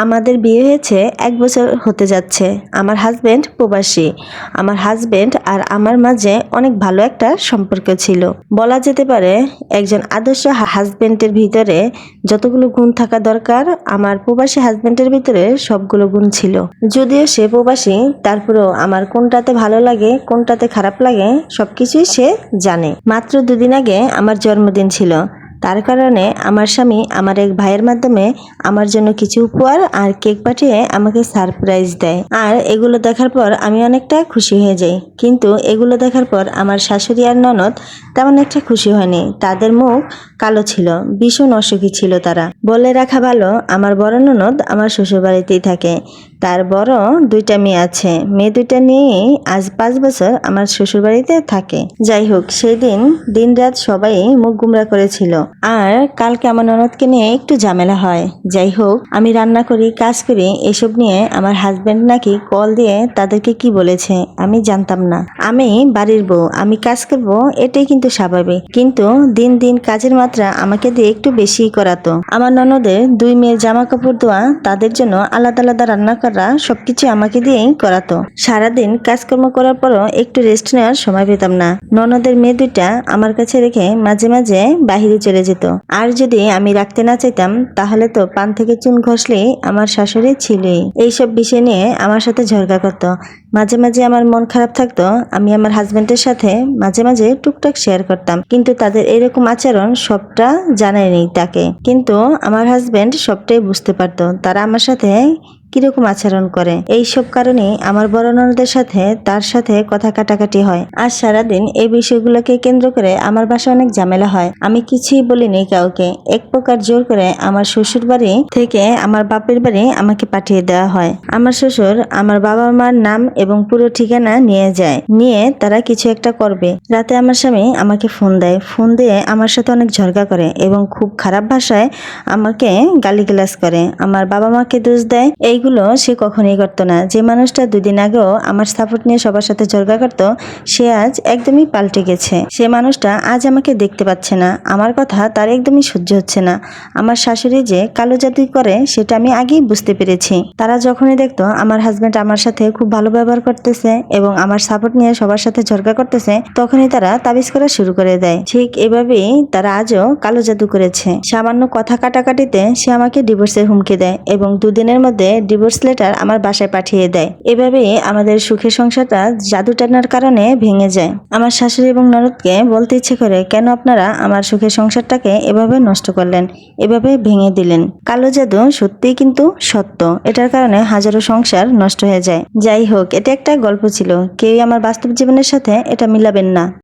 আমাদের বিয়ে হয়েছে 1 বছর হতে যাচ্ছে। আমার হাজবেন্ড প্রবাসী। আমার হাজবেন্ড আর আমার মাঝে অনেক ভালো একটা সম্পর্ক ছিল। বলা যেতে পারে একজন আদর্শ হাজবেন্ডের ভিতরে যতগুলো গুণ থাকা দরকার আমার প্রবাসী হাজবেন্ডের ভিতরে সবগুলো গুণ ছিল। যদিও সে প্রবাসী, তারপরেও আমার কোনটাতে ভালো লাগে কোনটাতে খারাপ লাগে সবকিছুই সে জানে। মাত্র 2 দিন আগে আমার জন্মদিন ছিল। তার কারণে আমার স্বামী আমার এক ভাইয়ের মাধ্যমে আমার জন্য কিছু উপহার আর কেক পাঠিয়ে আমাকে সারপ্রাইজ দেয়। আর এগুলো দেখার পর আমি অনেকটা খুশি হয়ে যাই। কিন্তু এগুলো দেখার পর আমার শাশুড়ি আর ননদ তেমন একটা খুশি হয়নি। তাদের মুখ কালো ছিল, ভীষণ অসুখী ছিল তারা। বলে রাখা ভালো, আমার বড় ননদ আমার শ্বশুর বাড়িতেই থাকে। তার বড় 2টা মেয়ে আছে। মেয়ে 2টা নিয়েই আজ 5 বছর আমার শ্বশুর বাড়িতে থাকে। যাই হোক, সেই দিন রাত সবাই মুখ গুমরা করেছিল। আর কালকে আমার ননদকে নিয়ে একটু ঝামেলা হয়। যাই হোক, আমি রান্না করি, কাজ করি, এসব নিয়ে আমার হাজবেন্ড নাকি কল দিয়ে তাদেরকে কি বলেছে আমি জানতাম না। আমি বাড়ির বউ, আমি কাজ করবো, এটাই কিন্তু স্বাভাবিক। কিন্তু দিন দিন কাজের মাত্রা আমাকে দিয়ে একটু বেশি করাতো। আমার ননদের 2 মেয়ের জামা কাপড় ধোয়া, তাদের জন্য আলাদা আলাদা রান্না করা, সবকিছু আমাকে দিয়েই করাতো। সারাদিন কাজকর্ম করার পরও একটু রেস্ট নেওয়ার সময় পেতাম না। ননদের মেয়ে 2টা আমার কাছে রেখে মাঝে মাঝে বাহিরে চলে যেত। আর যদি আমি রাখতে না চাইতাম তাহলে তো পান থেকে চুন ঘষলেই আমার শাশুড়ি ছিলই। এইসব বিষয় নিয়ে আমার সাথে ঝগড়া করত। মাঝে মাঝে আমার মন খারাপ থাকতো, আমি আমার হাজবেন্ডের সাথে মাঝে মাঝে টুকটাক শেয়ার করতাম। কিন্তু তাদের এরকম আচরণ সবটা জানায়নি তাকে। কিন্তু আমার হাজবেন্ড সবটাই বুঝতে পারতো তারা আমার সাথে কিরকম আচরণ করে। এই সব কারণে আমার বড় ননদের সাথে তার সাথে কথা কাটাকাটি হয়। আর সারাদিন এই বিষয়গুলোকে কেন্দ্র করে আমার বাসায় অনেক ঝামেলা হয়। আমি কিছুই বলিনি কাউকে। এক প্রকার জোর করে আমার শ্বশুর বাড়ি থেকে আমার বাপের বাড়ি আমাকে পাঠিয়ে দেওয়া হয়। আমার শ্বশুর আমার বাবা মার নাম এবং পুরো ঠিকানা নিয়ে যায়। নিয়ে তারা কিছু একটা করবে। রাতে আমার স্বামী আমাকে ফোন দেয়। ফোন দিয়ে আমার সাথে অনেক ঝগড়া করে এবং খুব খারাপ ভাষায় আমাকে গালিগালাজ করে। আমার বাবা মাকে দোষ দেয়। এইগুলো সে কখনোই করতো না। যে মানুষটা 2 দিন আগেও আমার সাপোর্ট নিয়ে সবার সাথে ঝগড়া করতো, সে আজ একদমই পাল্টে গেছে। সে মানুষটা আজ আমাকে দেখতে পাচ্ছে না। আমার কথা তার একদমই সহ্য হচ্ছে না। আমার শাশুড়ি যে কালো জাদু করে সেটা আমি আগেই বুঝতে পেরেছি। তারা যখনই দেখতো আমার হাজবেন্ড আমার সাথে খুব ভালো ব্যবহার করতেছে এবং আমার সাপোর্ট নিয়ে সবার সাথে ঝগড়া করতেছে, তখনই তারা তাবিজ করা শুরু করে দেয়। ঠিক এভাবেই তারা আজও কালো জাদু করেছে। সামান্য কথা কাটাকাটিতে সে আমাকে ডিভোর্সের হুমকি দেয় এবং 2 দিনের মধ্যে ডিভোর্স লেটার আমার বাসায় পাঠিয়ে দেয়। এভাবেই আমাদের সুখের সংসারটা জাদু টানার কারণে ভেঙে যায়। আমার শাশুড়ি এবং ননদকে বলতে ইচ্ছে করে, কেন আপনারা আমার সুখের সংসারটাকে এভাবে নষ্ট করলেন, এভাবে ভেঙে দিলেন। কালো জাদু সত্যিই কিন্তু সত্য। এটার কারণে হাজারো সংসার নষ্ট হয়ে যায়। যাই হোক, এটা একটা গল্প ছিল। কেউই আমার বাস্তব জীবনের সাথে এটা মিলাবেন না।